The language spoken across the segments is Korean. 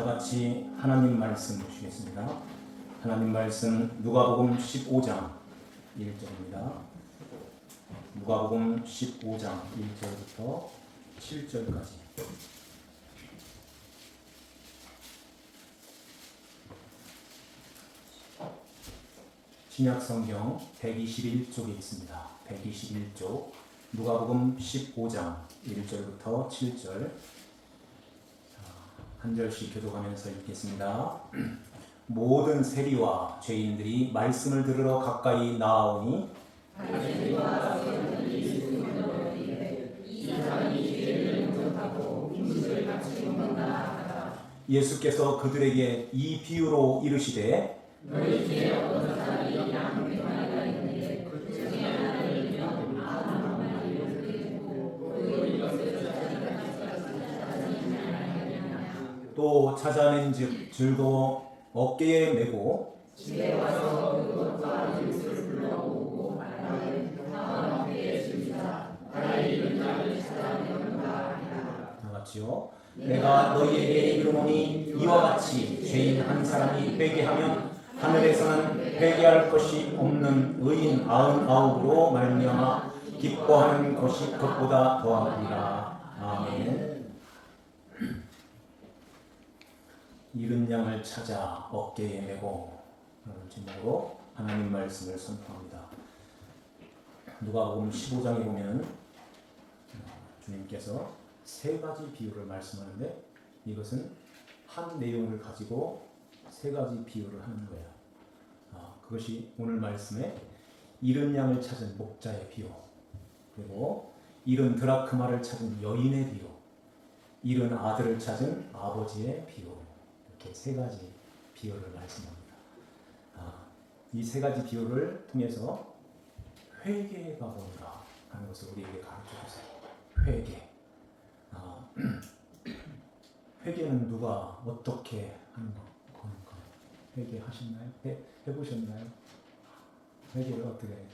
다 같이 하나님 말씀 보시겠습니다. 하나님 말씀 누가복음 15장 1절입니다. 누가복음 15장 1절부터 7절까지. 신약성경 121쪽에 있습니다. 121쪽 누가복음 15장 1절부터 7절 한 절씩 교독하면서 읽겠습니다. 모든 세리와 죄인들이 말씀을 들으러 가까이 나아오니 예수께서 그들에게 이 비유로 이르시되 너희 중에 어떤 사람이 양 100마리가 있는데 그 중에 하나를 잃으면 99마리를 잃고 그 이것을 또 찾아낸즉 즐거워 어깨에 메고 집에 와서 그것과 예수를 불러오고 말하되 다음 어깨에 주시사 나의 이른 양을 찾아내는가 하니라. 다 같이요. 내가 너희에게 이르노니 이와 같이 죄인 한 사람이 회개하면 하늘에서는 회개할 것이 없는 의인 99으로 말미암아 기뻐하는 것이 그것보다 더하리라. 아멘. 잃은 양을 찾아 어깨에 메고 라는 제목으로 하나님 말씀을 선포합니다. 누가복음 15장에 보면 주님께서 세 가지 비유를 말씀하는데 이것은 한 내용을 가지고 세 가지 비유를 하는 거예요. 그것이 오늘 말씀에 잃은 양을 찾은 목자의 비유, 그리고 잃은 드라크마를 찾은 여인의 비유, 잃은 아들을 찾은 아버지의 비유, 이렇게 세 가지 비유를 말씀합니다. 이 세 가지 비유를 통해서 회개가 뭔가 하는 것을 우리에게 가르쳐 주세요. 회개. 회개는 누가 어떻게 하는 건가? 회개하셨나요? 해보셨나요? 회개를 어떻게 했나요?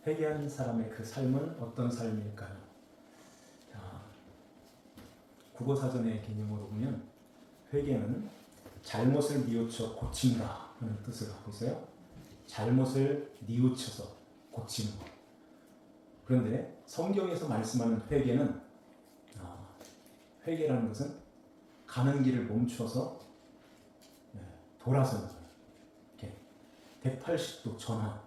회개한 사람의 그 삶은 어떤 삶일까요? 국어사전의 개념으로 보면 회개는 잘못을 뉘우쳐 고친다 하는 뜻을 갖고 있어요. 잘못을 뉘우쳐서 고치는 것. 그런데 성경에서 말씀하는 회개라는 것은 가는 길을 멈춰서 돌아서는 거예요. 이렇게 180도 전환.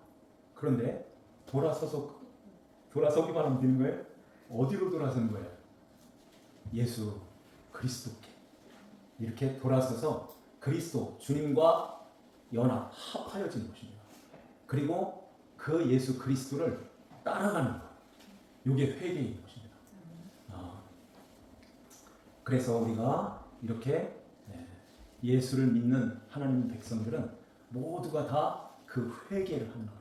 그런데 돌아서기만 하면 되는 거예요? 어디로 돌아서는 거예요? 예수 그리스도께 이렇게 돌아서서 그리스도 주님과 연합 합하여지는 것입니다. 그리고 그 예수 그리스도를 따라가는 것. 이게 회개인 것입니다. 그래서 우리가 이렇게 예수를 믿는 하나님 백성들은 모두가 다 그 회개를 하는 거예요.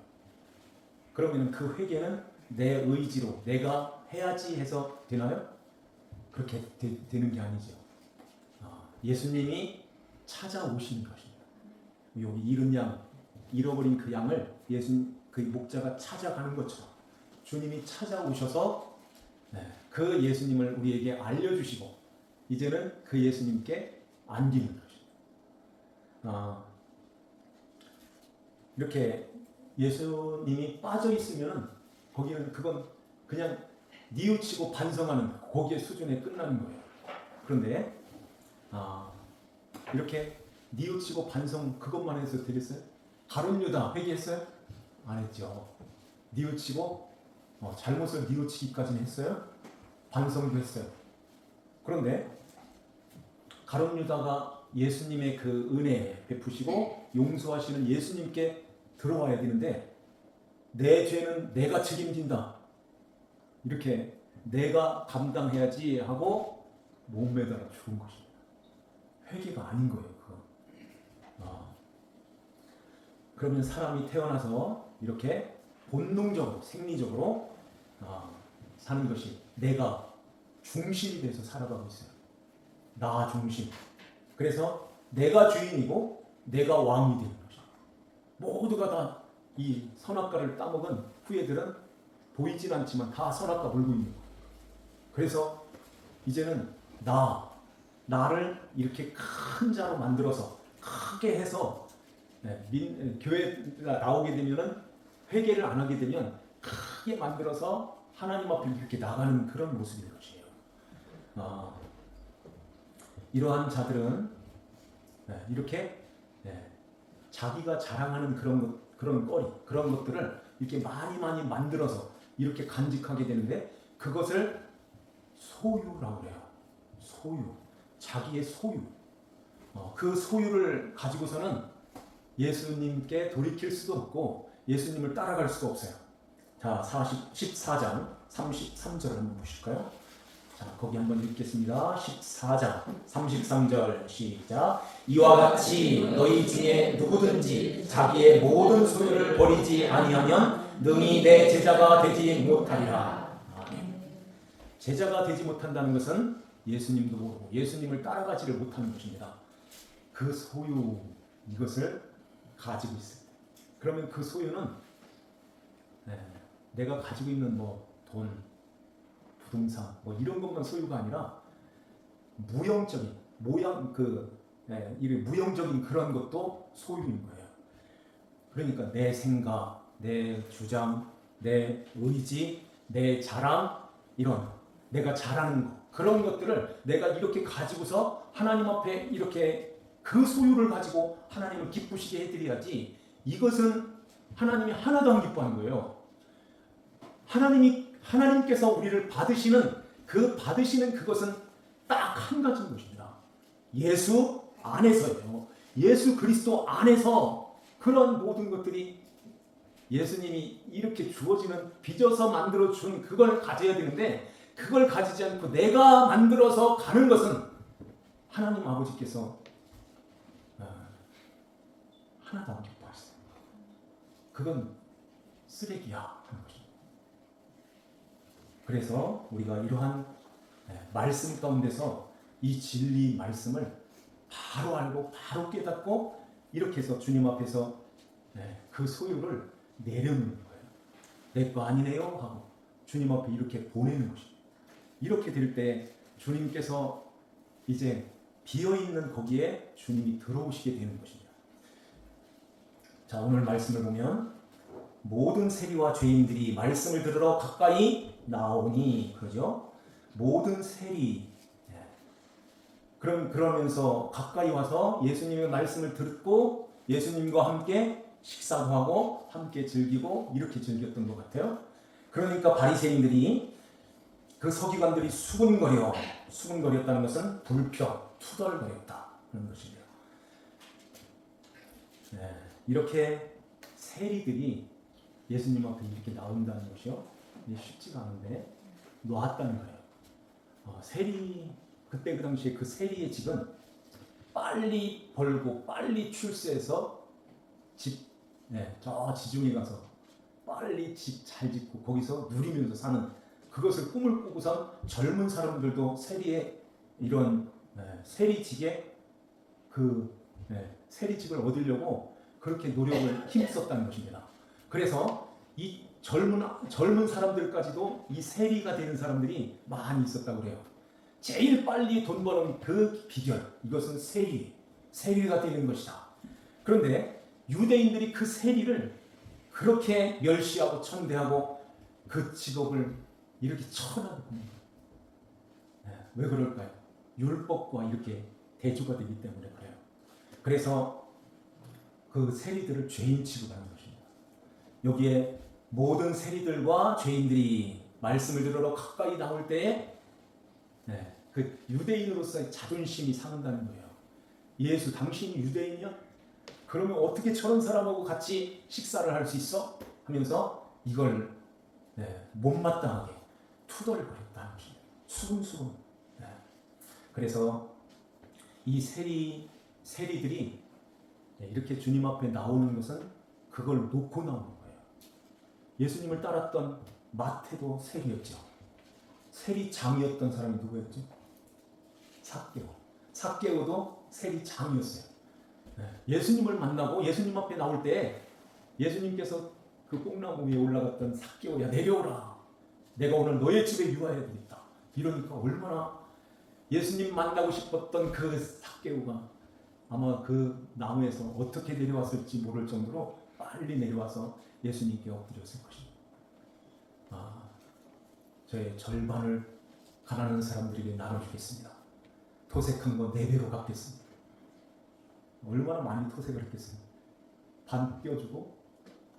그러면 그 회개는 내 의지로 내가 해야지 해서 되나요? 그렇게 되는 게 아니죠. 예수님이 찾아오시는 것입니다. 여기 잃은 양, 잃어버린 그 양을 그 목자가 찾아가는 것처럼 주님이 찾아오셔서 그 예수님을 우리에게 알려주시고 이제는 그 예수님께 안기는 것입니다. 이렇게 예수님이 빠져 있으면 거기는 그건 그냥 뉘우치고 반성하는 거기에 수준에 끝나는 거예요. 그런데 이렇게 뉘우치고 반성 그것만 해서 되겠어요? 가룟 유다 회개했어요? 안 했죠. 뉘우치고 잘못을 뉘우치기까지는 했어요. 반성도 했어요. 그런데 가룟 유다가 예수님의 그 은혜 베푸시고 용서하시는 예수님께 들어와야 되는데 내 죄는 내가 책임진다. 이렇게 내가 감당해야지 하고 몸매달아 죽은 것입니다. 회개가 아닌 거예요. 그건. 그러면 사람이 태어나서 이렇게 본능적으로 생리적으로 사는 것이 내가 중심이 돼서 살아가고 있어요. 나 중심. 그래서 내가 주인이고 내가 왕이 되는 것입니다. 모두가 다 이 선악과를 따먹은 후예들은 보이진 않지만 다 선악과 물고 있는 거예요. 그래서 이제는 나를 이렇게 큰 자로 만들어서 크게 해서 교회가 나오게 되면은 회개를 안 하게 되면 크게 만들어서 하나님 앞에 이렇게 나가는 그런 모습인 것이에요. 이러한 자들은 이렇게 자기가 자랑하는 그런 거리, 그런 것들을 이렇게 많이 만들어서 이렇게 간직하게 되는데 그것을 소유라고 해요. 소유, 자기의 소유. 그 소유를 가지고서는 예수님께 돌이킬 수도 없고 예수님을 따라갈 수가 없어요. 자, 14장 33절을 한번 보실까요? 자, 거기 한번 읽겠습니다. 14장 33절 시작. 이와 같이 너희 중에 누구든지 자기의 모든 소유를 버리지 아니하면 능히 내 제자가 되지 못하리라. 제자가 되지 못한다는 것은 예수님도 모르고 예수님을 따라가지를 못하는 것입니다. 그 소유, 이것을 가지고 있어요. 그러면 그 소유는 내가 가지고 있는 돈, 부동산 이런 것만 소유가 아니라 무형적인 무형적인 그런 것도 소유인 거예요. 그러니까 내 생각, 내 주장, 내 의지, 내 자랑, 이런 내가 잘하는 것, 그런 것들을 내가 이렇게 가지고서 하나님 앞에 이렇게 그 소유를 가지고 하나님을 기쁘시게 해드려야지. 이것은 하나님이 하나도 안 기뻐하는 거예요. 하나님께서 우리를 받으시는 그것은 딱 한 가지인 것입니다. 예수 안에서요. 예수 그리스도 안에서 그런 모든 것들이 예수님이 이렇게 주어지는, 빚어서 만들어 준 그걸 가져야 되는데, 그걸 가지지 않고 내가 만들어서 가는 것은 하나님 아버지께서 하나도 안 기뻐하시어요. 그건 쓰레기야 하는 것입니다. 그래서 우리가 이러한 말씀 가운데서 이 진리 말씀을 바로 알고 바로 깨닫고 이렇게 해서 주님 앞에서 그 소유를 내려놓는 거예요. 내 거 아니네요 하고 주님 앞에 이렇게 보내는 것입니다. 이렇게 될 때 주님께서 이제 비어있는 거기에 주님이 들어오시게 되는 것입니다. 자, 오늘 말씀을 보면 모든 세리와 죄인들이 말씀을 들으러 가까이 나오니, 그러죠? 모든 세리. 그러면서 가까이 와서 예수님의 말씀을 듣고 예수님과 함께 식사도 하고 함께 즐기고 이렇게 즐겼던 것 같아요. 그러니까 바리새인들이, 그 서기관들이 수군거렸다는 것은 불평, 투덜거렸다 하는 것이에요. 이렇게 세리들이 예수님 앞에 이렇게 나온다는 것이요, 쉽지가 않은데 놓았다는 거예요. 그때 그 당시에 그 세리의 집은 빨리 벌고 빨리 출세해서 저 지중해 가서 빨리 집 잘 짓고 거기서 누리면서 사는, 그것을 꿈을 꾸고선 젊은 사람들도 세리의 이런 세리직에 세리직을 얻으려고 그렇게 노력을 힘썼다는 것입니다. 그래서 이 젊은 사람들까지도 이 세리가 되는 사람들이 많이 있었다고 그래요. 제일 빨리 돈 버는 그 비결, 이것은 세리가 되는 것이다. 그런데 유대인들이 그 세리를 그렇게 멸시하고 천대하고 그 직업을 이렇게 천하게 봅니다. 왜 그럴까요? 율법과 이렇게 대조가 되기 때문에 그래요. 그래서 그 세리들을 죄인 취급하는 것입니다. 여기에 모든 세리들과 죄인들이 말씀을 들으러 가까이 나올 때에 그 유대인으로서의 자존심이 상한다는 거예요. 예수, 당신이 유대인이야? 그러면 어떻게 저런 사람하고 같이 식사를 할 수 있어? 하면서 이걸 못마땅하게 투덜거렸다는 것입니다. 수근수근. 그래서 이 세리들이 이렇게 주님 앞에 나오는 것은 그걸 놓고 나오는 거예요. 예수님을 따랐던 마태도 세리였죠. 세리장이었던 사람이 누구였죠? 삭개오도 세리장이었어요. 예수님을 만나고 예수님 앞에 나올 때 예수님께서 그 뽕나무 위에 올라갔던 삭개오야, 내려오라. 내가 오늘 너의 집에 유하해 드리겠다. 이러니까 얼마나 예수님 만나고 싶었던 그 삭개오가 아마 그 나무에서 어떻게 내려왔을지 모를 정도로 빨리 내려와서 예수님께 엎드렸을 것입니다. 저의 절반을 가난한 사람들에게 나눠주겠습니다. 토색한 거 4배로 갚겠습니다. 얼마나 많이 토색을 했겠습니까? 반 띄워주고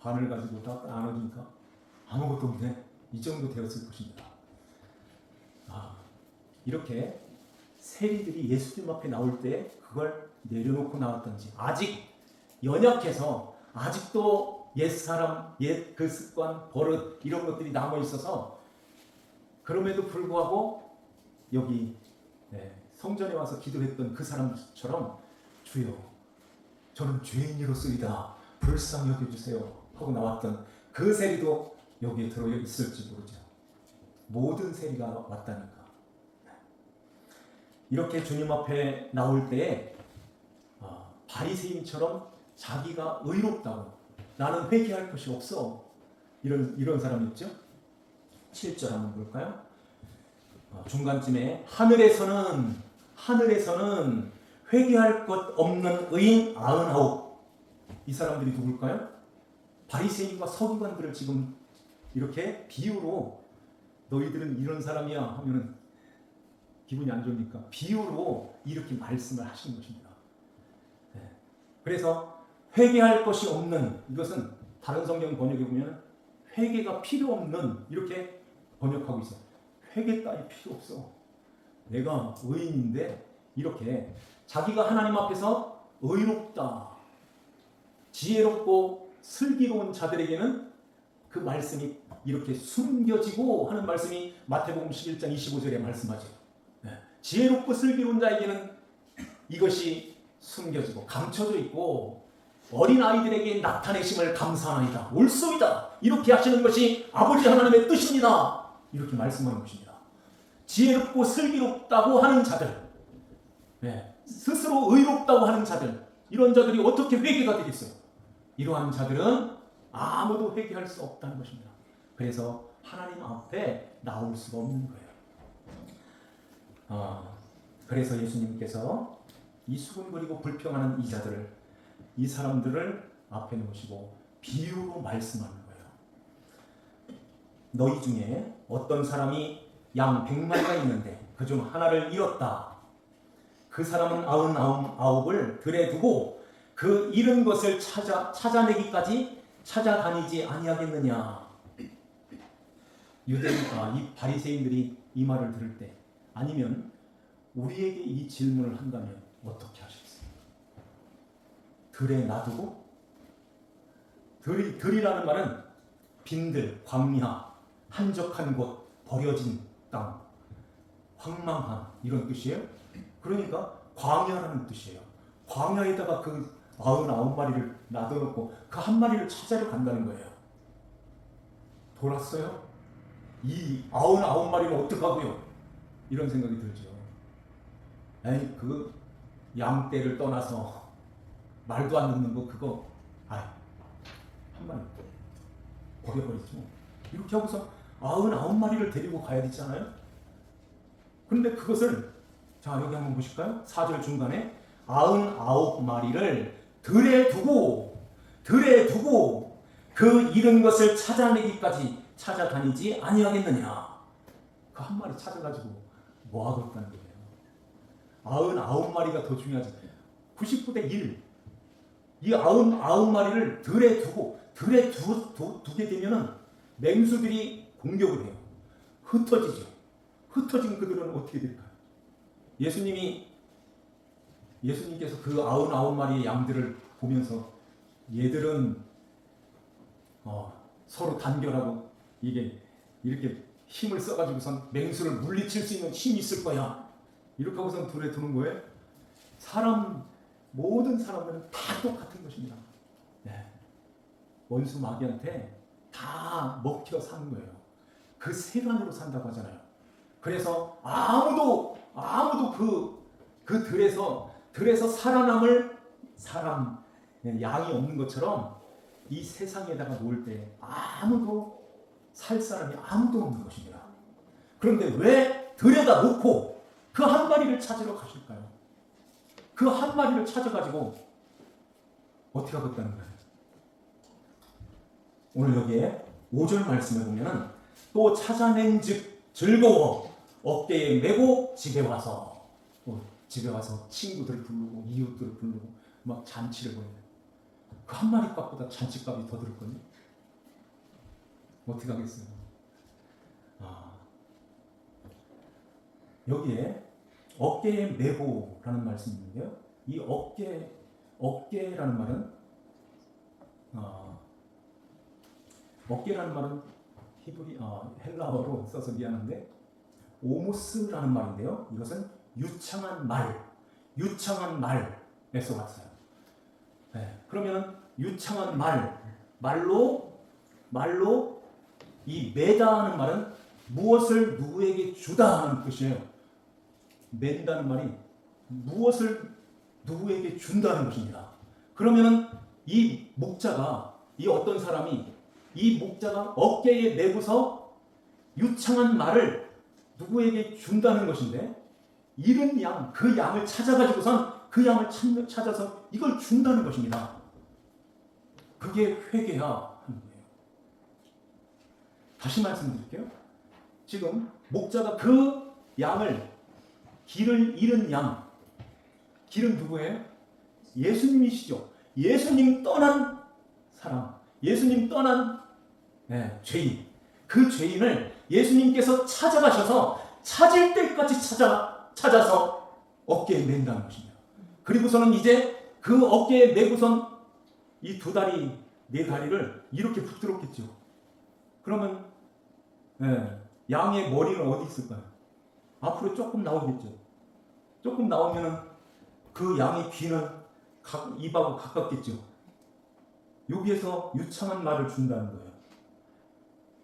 반을 가지고 다 나눠주니까 아무것도 없네. 이 정도 되었을 것입니다. 이렇게 세리들이 예수님 앞에 나올 때 그걸 내려놓고 나왔던지, 아직 연약해서 아직도 옛사람, 옛 그 습관, 버릇 이런 것들이 남아 있어서 그럼에도 불구하고 여기 성전에 와서 기도했던 그 사람처럼 주여 저는 죄인이로소이다 불쌍히 여겨주세요 하고 나왔던 그 세리도 여기에 들어 있을지 모르죠. 모든 세리가 왔다니까. 이렇게 주님 앞에 나올 때에 바리새인처럼 자기가 의롭다고 나는 회개할 것이 없어 이런 사람 있죠. 7절 한번 볼까요? 중간쯤에 하늘에서는 회개할 것 없는 의인 99. 이 사람들이 누굴까요? 바리새인과 서기관들을 지금 이렇게 비유로 너희들은 이런 사람이야 하면은 기분이 안 좋으니까 비유로 이렇게 말씀을 하시는 것입니다. 그래서 회개할 것이 없는, 이것은 다른 성경 번역에 보면 회개가 필요 없는 이렇게 번역하고 있어요. 회개 따위 필요 없어. 내가 의인인데 이렇게 자기가 하나님 앞에서 의롭다, 지혜롭고 슬기로운 자들에게는 그 말씀이 이렇게 숨겨지고 하는 말씀이 마태복음 11장 25절에 말씀하죠. 지혜롭고 슬기로운 자에게는 이것이 숨겨지고 감춰져 있고 어린 아이들에게 나타내심을 감사하나이다. 옳소이다. 이렇게 하시는 것이 아버지 하나님의 뜻입니다. 이렇게 말씀하는 것입니다. 지혜롭고 슬기롭다고 하는 자들, 스스로 의롭다고 하는 자들, 이런 자들이 어떻게 회개가 되겠어요? 이러한 자들은 아무도 회개할 수 없다는 것입니다. 그래서 하나님 앞에 나올 수가 없는 거예요. 그래서 예수님께서 이 수군거리고 불평하는 이 자들을, 이 사람들을 앞에 놓으시고 비유로 말씀하는 거예요. 너희 중에 어떤 사람이 양 100마리가 있는데 그중 하나를 잃었다. 그 사람은 99을 들에 두고 그 잃은 것을 찾아내기까지 찾아다니지 아니하겠느냐. 이 바리새인들이 이 말을 들을 때, 아니면 우리에게 이 질문을 한다면 어떻게 하시겠어요? 들에 놔두고? 들이라는 말은 빈들, 광야, 한적한 곳, 버려진 땅, 황망한 이런 뜻이에요. 그러니까 광야라는 뜻이에요. 광야에다가 그 99마리를 놔둬놓고 그 한 마리를 찾아러 간다는 거예요. 돌았어요? 이 99마리는 어떡하고요? 이런 생각이 들죠. 에이, 그 양떼를 떠나서 말도 안 듣는 거 그거 한 마리 버려버리죠. 이렇게 하고서 99마리를 데리고 가야 되잖아요. 그런데 그것을, 자 여기 한번 보실까요? 4절 중간에 99마리를 들에 두고 그 잃은 것을 찾아내기까지 찾아다니지 아니하겠느냐. 그 한 마리 찾아가지고 뭐 하고 있다는 거예요. 99마리가 더 중요하지. 99대 1. 이 99마리를 들에 두게 되면은 맹수들이 공격을 해요. 흩어지죠. 흩어진 그들은 어떻게 될까요? 예수님께서 그 99마리의 양들을 보면서 얘들은 서로 단결하고 이게 이렇게 힘을 써가지고선 맹수를 물리칠 수 있는 힘이 있을 거야. 이렇게 하고선 둘에 두는 거예요. 모든 사람들은 다 똑같은 것입니다. 원수 마귀한테 다 먹혀 사는 거예요. 그 세간으로 산다고 하잖아요. 그래서 아무도 그 들에서 살아남을 사람, 양이 없는 것처럼 이 세상에다가 놓을 때 살 사람이 아무도 없는 것입니다. 그런데 왜 들에다 놓고 그 한 마리를 찾으러 가실까요? 그 한 마리를 찾아가지고 어떻게 하겠다는 거예요? 오늘 여기에 5절 말씀에 보면 또 찾아낸 즉 즐거워 어깨에 메고 집에 와서 친구들을 부르고 이웃들을 부르고 막 잔치를 벌여요. 그 한 마리 값보다 잔치값이 더 들었거든요. 어떻게 하겠어요? 여기에 어깨에 메고라는 말씀이 있는데요. 이 어깨라는 말은 어깨라는 말은 헬라어로 써서 미안한데 오무스라는 말인데요. 이것은 유창한 말에서 왔어요. 네, 그러면 유창한 말로 이 매다하는 말은 무엇을 누구에게 주다 하는 뜻이에요. 맨다는 말이 무엇을 누구에게 준다는 것입니다. 그러면은 이 목자가 어떤 사람이 이 목자가 어깨에 메고서 유창한 말을 누구에게 준다는 것인데 잃은 양, 그 양을 찾아가지고선 그 양을 찾아서 이걸 준다는 것입니다. 그게 회개야 하는 거예요. 다시 말씀드릴게요. 지금 목자가 그 양을 길을 잃은 양, 길은 누구예요? 예수님이시죠. 예수님 떠난 사람, 예수님 떠난 죄인, 그 죄인을 예수님께서 찾아가셔서 찾을 때까지 찾아서 어깨에 맨다는 것입니다. 그리고서는 이제 그 어깨에 메고선 이 두 다리, 네 다리를 이렇게 붙들었겠죠. 그러면 양의 머리는 어디 있을까요? 앞으로 조금 나오겠죠. 조금 나오면은 그 양의 귀는 입하고 가깝겠죠. 여기에서 유창한 말을 준다는 거예요.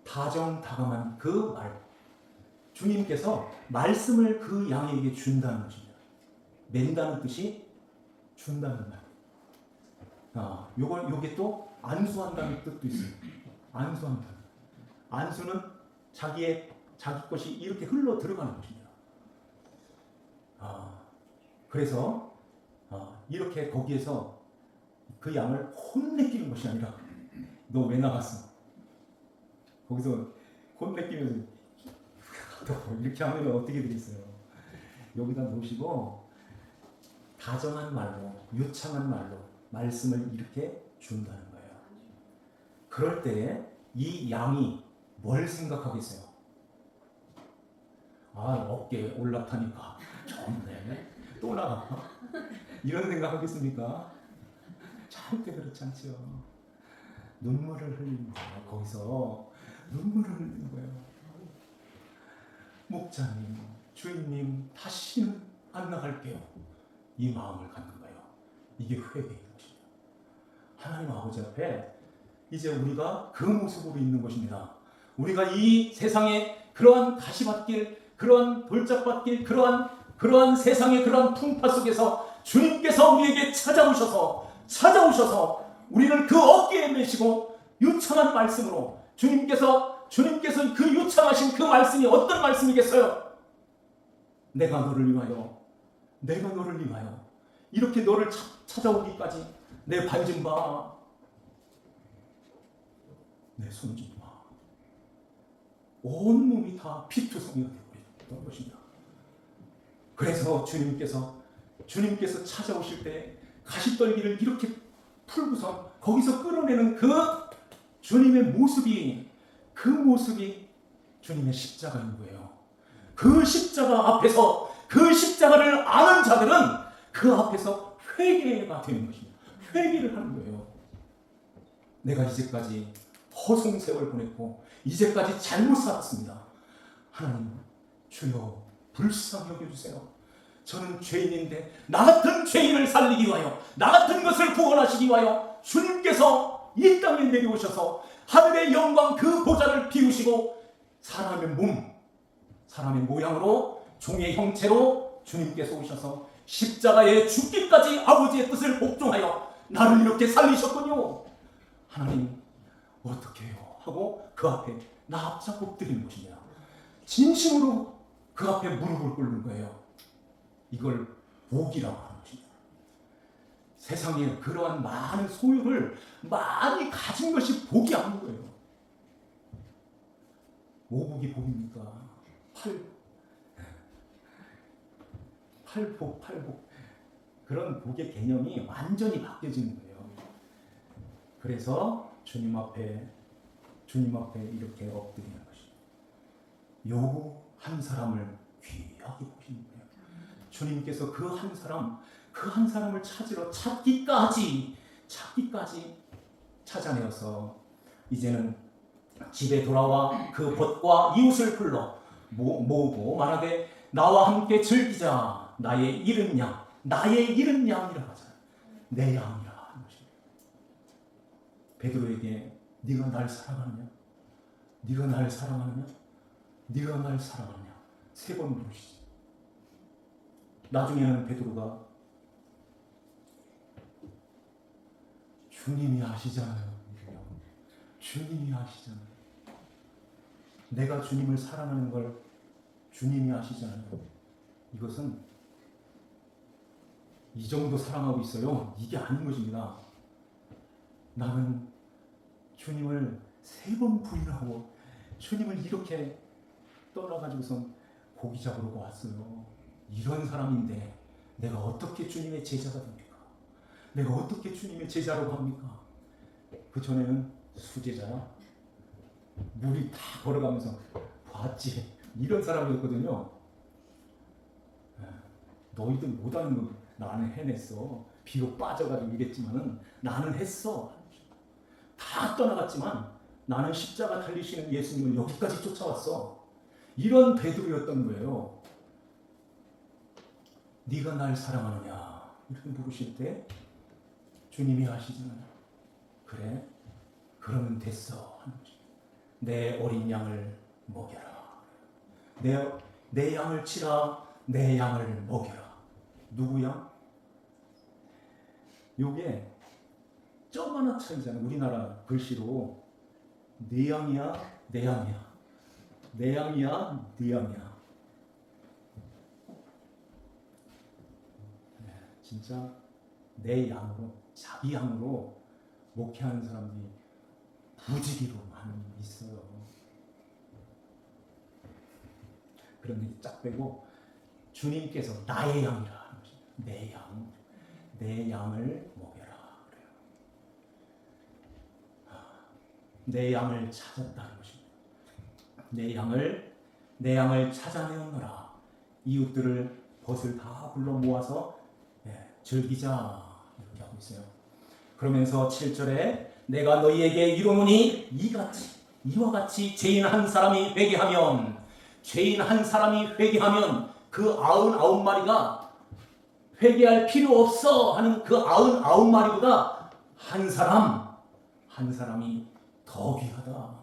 다정다감한 그 말. 주님께서 말씀을 그 양에게 준다는 것입니다. 맨다는 뜻이 준다는 말. 요게 또 안수한다는 뜻도 있어요. 안수한다. 안수는 자기 것이 이렇게 흘러 들어가는 것입니다. 그래서 이렇게 거기에서 그 양을 혼내키는 것이 아니라 너 왜 나갔어? 거기서 혼내키면서 이렇게 하면 어떻게 되겠어요? 여기다 놓으시고 다정한 말로, 유창한 말로 말씀을 이렇게 준다는 거예요. 그럴 때에 이 양이 뭘 생각하겠어요? 어깨에 올라타니까 좋네. 또 나가. 이런 생각하겠습니까? 절대 그렇지 않죠. 눈물을 흘리는 거예요. 거기서 눈물을 흘리는 거예요. 목자님, 주인님, 다시는 안 나갈게요. 이 마음을 갖는 거예요. 이게 회개인 것입니다. 하나님 아버지 앞에 이제 우리가 그 모습으로 있는 것입니다. 우리가 이 세상에 그러한 가시밭길, 그러한 돌짝밭길, 그러한 세상의 그러한 풍파 속에서 주님께서 우리에게 찾아오셔서 우리를 그 어깨에 메시고 유창한 말씀으로 주님께서 그 유창하신 그 말씀이 어떤 말씀이겠어요? 내가 너를 위하여 이렇게 너를 찾아오기까지 내 발 좀 봐, 내 손 좀 봐. 온 몸이 다 피투성이가 되어버렸던 것입니다. 그래서 주님께서 찾아오실 때 가시떨기를 이렇게 풀고서 거기서 끌어내는 그 주님의 모습이 주님의 십자가인 거예요. 그 십자가 앞에서 그 십자가를 아는 자들은 그 앞에서 회개가 되는 것입니다. 회개를 하는 거예요. 내가 이제까지 허송세월 보냈고 이제까지 잘못 살았습니다. 하나님, 주여 불쌍히 여겨주세요. 저는 죄인인데 나 같은 죄인을 살리기 위하여, 나 같은 것을 구원하시기 위하여 주님께서 이 땅에 내려오셔서 하늘의 영광 그 보좌를 비우시고 사람의 모양으로 종의 형체로 주님께서 오셔서 십자가에 죽기까지 아버지의 뜻을 복종하여 나를 이렇게 살리셨군요. 하나님 어떻게 해요? 하고 그 앞에 납작 엎드리는 것입니다. 진심으로 그 앞에 무릎을 꿇는 거예요. 이걸 복이라고 하는 것입니다. 세상에 그러한 많은 소유를 많이 가진 것이 복이 아닌 거예요. 오복이 복입니까? 팔복. 그런 복의 개념이 완전히 바뀌어지는 거예요. 그래서 주님 앞에 이렇게 엎드리는 것입니다. 요 한 사람을 귀하게 보시는 거예요. 주님께서 그 한 사람을 찾기까지 찾아내어서 이제는 집에 돌아와 그 벗과 이웃을 불러 모으고 말하되 나와 함께 즐기자. 나의 잃은 양이라 하잖아요. 내 양이라 하는 것입니다. 베드로에게 네가 날 사랑하느냐? 네가 날 사랑하느냐? 네가 날 사랑하느냐? 3번 물으시지. 나중에는 베드로가 주님이 아시잖아요. 주님이 아시잖아요. 내가 주님을 사랑하는 걸 주님이 아시잖아요. 이것은 이 정도 사랑하고 있어요. 이게 아닌 것입니다. 나는 주님을 3번 부인하고 주님을 이렇게 떠나가지고선 고기 잡으러 왔어요. 이런 사람인데 내가 어떻게 주님의 제자가 됩니까? 내가 어떻게 주님의 제자라고 합니까? 그 전에는 수제자야. 물이 다 걸어가면서 봤지. 이런 사람이었거든요. 너희들 못하는 거 나는 해냈어. 비록 빠져가지고 이랬지만은 나는 했어. 다 떠나갔지만 나는 십자가 달리시는 예수님을 여기까지 쫓아왔어. 이런 베드로였던 거예요. 네가 날 사랑하느냐 이렇게 물으실 때 주님이 아시잖아요. 그래, 그러면 됐어 하는 거죠. 내 어린 양을 먹여라. 내 양을 치라. 내 양을 먹여라. 누구 양? 요게 점 하나 차이잖아요. 우리나라 글씨로 내 양이야, 내 양이야. 내 양이야, 네 양이야. 진짜 내 양으로, 자기 양으로 목회하는 사람들이 무지기로 많이 있어요. 그런 게 쫙 빼고 주님께서 나의 양이라 하는 것입니다. 내 양을 먹여라. 그래요. 내 양을 찾았다는 것입니다. 내 양을 찾아내었노라. 이웃들을 벗을 다 불러 모아서 즐기자 이렇게 하고 있어요. 그러면서 7절에 내가 너희에게 이르노니 이와 같이 죄인 한 사람이 회개하면 그 99마리가 회개할 필요 없어 하는 그 99마리보다 한 사람이 더 귀하다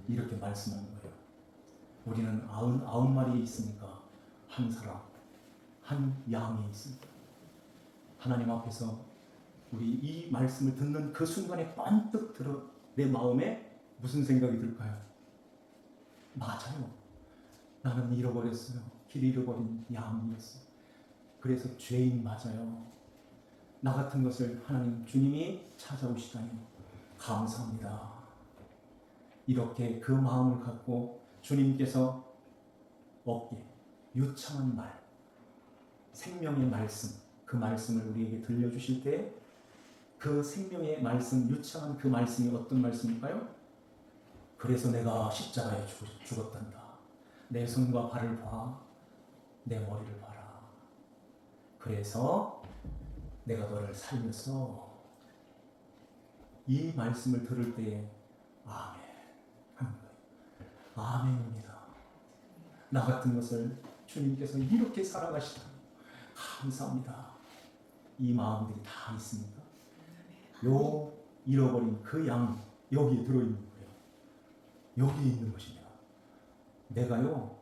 이렇게 말씀하는 거예요. 우리는 99마리에 있으니까 한 사람, 한 양이 있습니다. 하나님 앞에서 우리 이 말씀을 듣는 그 순간에 번뜩 들어 내 마음에 무슨 생각이 들까요? 맞아요. 나는 잃어버렸어요. 길 잃어버린 양이었어요. 그래서 죄인 맞아요. 나 같은 것을 하나님 주님이 찾아오시다니 감사합니다. 이렇게 그 마음을 갖고 주님께서 얻게 유창한 말, 생명의 말씀, 그 말씀을 우리에게 들려주실 때 그 생명의 말씀, 유창한 그 말씀이 어떤 말씀일까요? 그래서 내가 십자가에 죽었단다. 내 손과 발을 봐, 내 머리를 봐라. 그래서 내가 너를 살렸어. 이 말씀을 들을 때에 아멘 하는 거예요. 아멘입니다. 나 같은 것을 주님께서 이렇게 사랑하시다니 감사합니다. 이 마음들이 다 있습니까? 요 잃어버린 그 양 여기에 들어있는 거예요. 여기에 있는 것입니다. 내가요,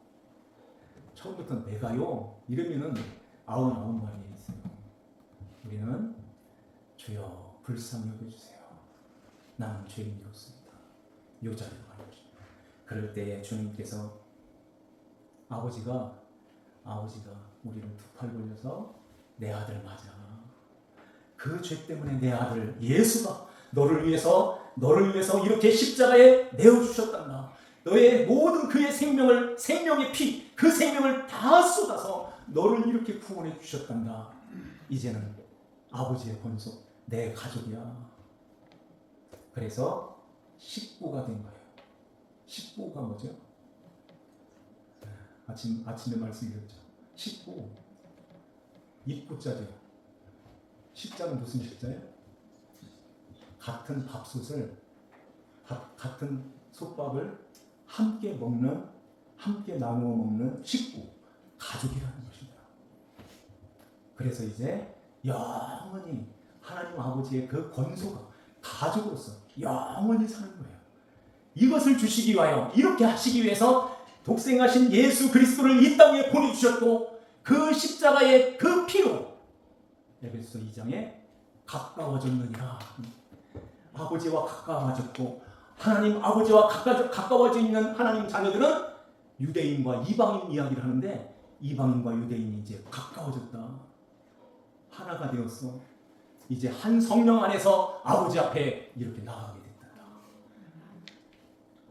처음부터 내가요 이러면은 99마리에 있어요. 우리는 주여 불쌍히 여겨주세요. 나는 죄인이었습니다. 요 자리로 가는 것입니다. 그럴 때에 주님께서 아버지가 아버지가 우리를 두 팔 벌려서 내 아들 맞아. 그 죄 때문에 내 아들 예수가 너를 위해서 이렇게 십자가에 내어주셨단다. 너의 모든 그의 생명의 피, 그 생명을 다 쏟아서 너를 이렇게 구원해 주셨단다. 이제는 아버지의 권속, 내 가족이야. 그래서 식구가 된 거예요. 식구가 뭐죠? 아침에 말씀드렸죠. 식구, 입구자죠. 식자는 무슨 식자예요? 같은 밥솥을, 같은 솥밥을 함께 먹는, 함께 나누어 먹는 식구, 가족이라는 것입니다. 그래서 이제 영원히 하나님 아버지의 그 권소가 가족으로서 영원히 사는 거예요. 이것을 주시기 위하여, 이렇게 하시기 위해서 독생하신 예수 그리스도를 이 땅에 보내주셨고, 그 십자가의 그 피로 에베소서 2장에 가까워졌느니라. 아버지와 가까워졌고, 하나님 아버지와 가까워져 있는 하나님 자녀들은 유대인과 이방인 이야기를 하는데, 이방인과 유대인이 이제 가까워졌다. 하나가 되었어. 이제 한 성령 안에서 아버지 앞에 이렇게 나가게 됐다.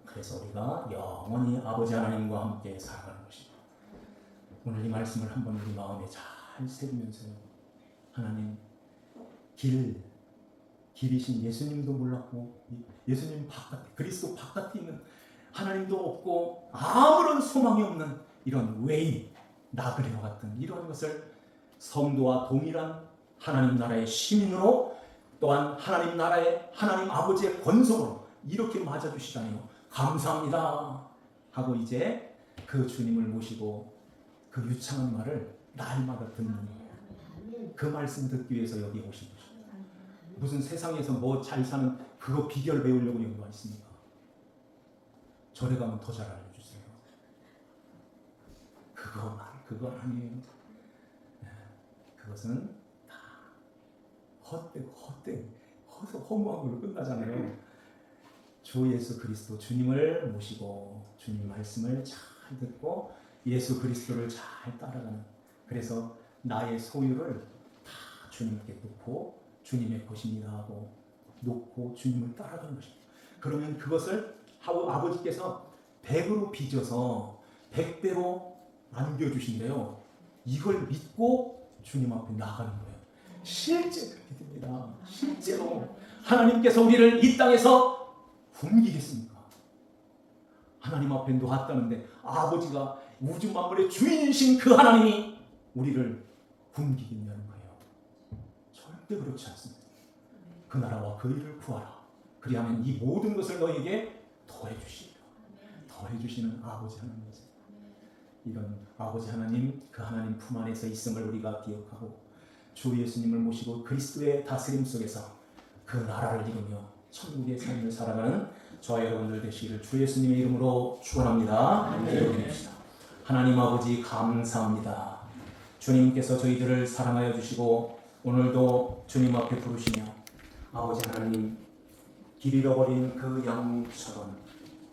그래서 우리가 영원히 아버지 하나님과 함께 살아가는 것입니다. 오늘 이 말씀을 한번 우리 마음에 잘 새기면서요. 하나님 길이신 예수님도 몰랐고, 예수님 바깥에, 그리스도 바깥에 있는 하나님도 없고, 아무런 소망이 없는 이런 외인, 나그네와 같은 이런 것을 성도와 동일한 하나님 나라의 시민으로, 또한 하나님 나라의 하나님 아버지의 권속으로 이렇게 맞아주시다니요. 감사합니다 하고 이제 그 주님을 모시고 그 유창한 말을 날마다 듣는 거예요. 그 말씀 듣기 위해서 여기 오신 것입니다. 무슨 세상에서 뭐 잘 사는 그거 비결 배우려고 여기 와 있습니까? 절에 가면 더 잘 알려주세요. 그거 아니에요. 그것은 다 허무한 걸로 끝나잖아요. 주 예수 그리스도 주님을 모시고 주님 말씀을 잘 듣고 예수 그리스도를 잘 따라가는, 그래서 나의 소유를 다 주님께 놓고 주님의 것입니다 하고 놓고 주님을 따라가는 것입니다. 그러면 그것을 아버지께서 100으로 빚어서 100배로 안겨주신대요. 이걸 믿고 주님 앞에 나가는 거예요. 실제 그렇게 됩니다. 실제로 하나님께서 우리를 이 땅에서 굶기겠습니까? 하나님 앞에 놓았다는데 아버지가 우주 만물의 주인이신 그 하나님이 우리를 굶기겠냐는 거예요. 절대 그렇지 않습니다. 그 나라와 그 일을 구하라. 그리하면 이 모든 것을 너에게 더해주시는 아버지 하나님이세요. 이런 아버지 하나님, 그 하나님 품 안에서 있음을 우리가 기억하고 주 예수님을 모시고 그리스도의 다스림 속에서 그 나라를 이루며 천국의 삶을 살아가는 저와 여러분들 되시기를 주 예수님의 이름으로 축원합니다. 기도드립시다. 하나님 아버지 감사합니다. 주님께서 저희들을 사랑하여 주시고 오늘도 주님 앞에 부르시며 아버지 하나님, 길 잃어버린 그 양처럼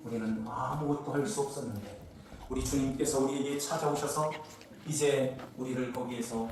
우리는 아무것도 할 수 없었는데 우리 주님께서 우리에게 찾아오셔서 이제 우리를 거기에서